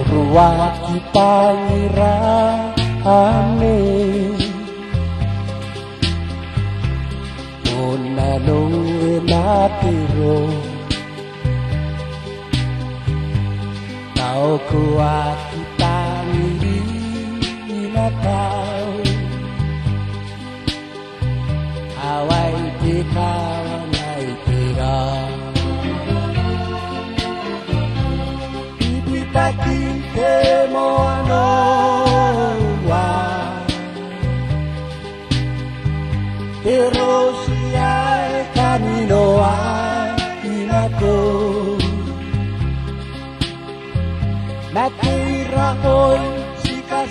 ruang kita ngirane Monanong natiro Tau kuat kita ngiri na tau Awai di kawan ai tira Kinte moano wa pero si hay camino hay inako natira hoy sika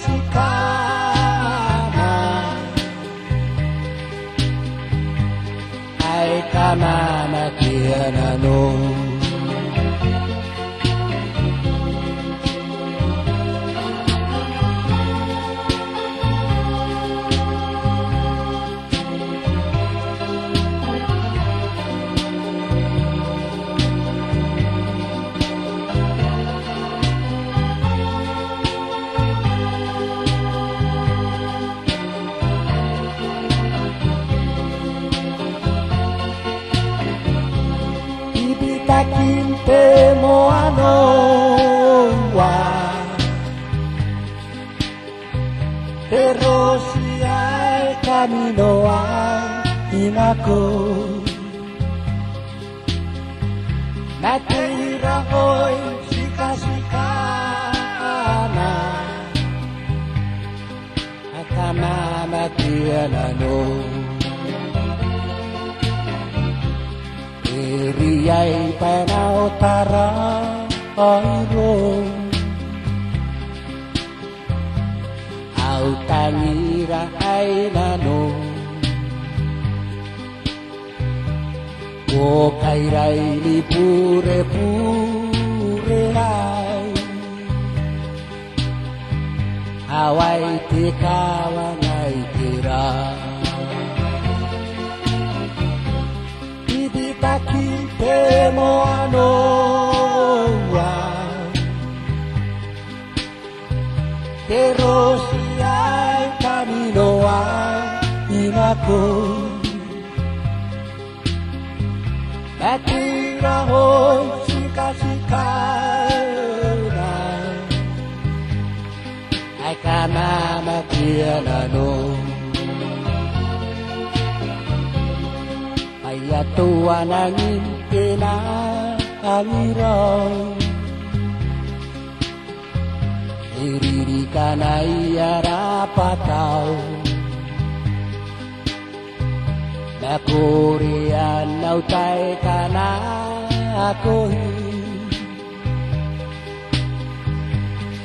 ay kana nakiana no Kinte moano wa pero si hay camino hay inako natira hoy sika na akana natiana no Riyai panau tara airo Au tangira ainano O kairai ni pure ai Hawai te kawanai tira Kinte moano wa pero si hay camino hay inako natira hoy sika na ay kana matiana no Tua nangin kena alirong Iriri kanai arapatau Na korean nautai kana akohi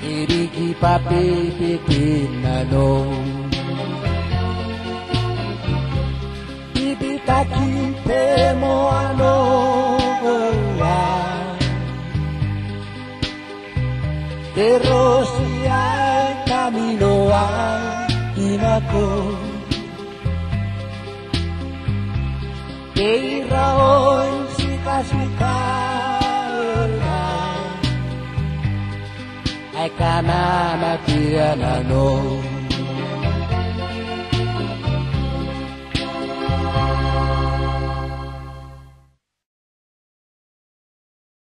Iriki papi pitin nanong Kinte moano wa pero si hay camino hay inako Keira hoy sika ay kana na tiana no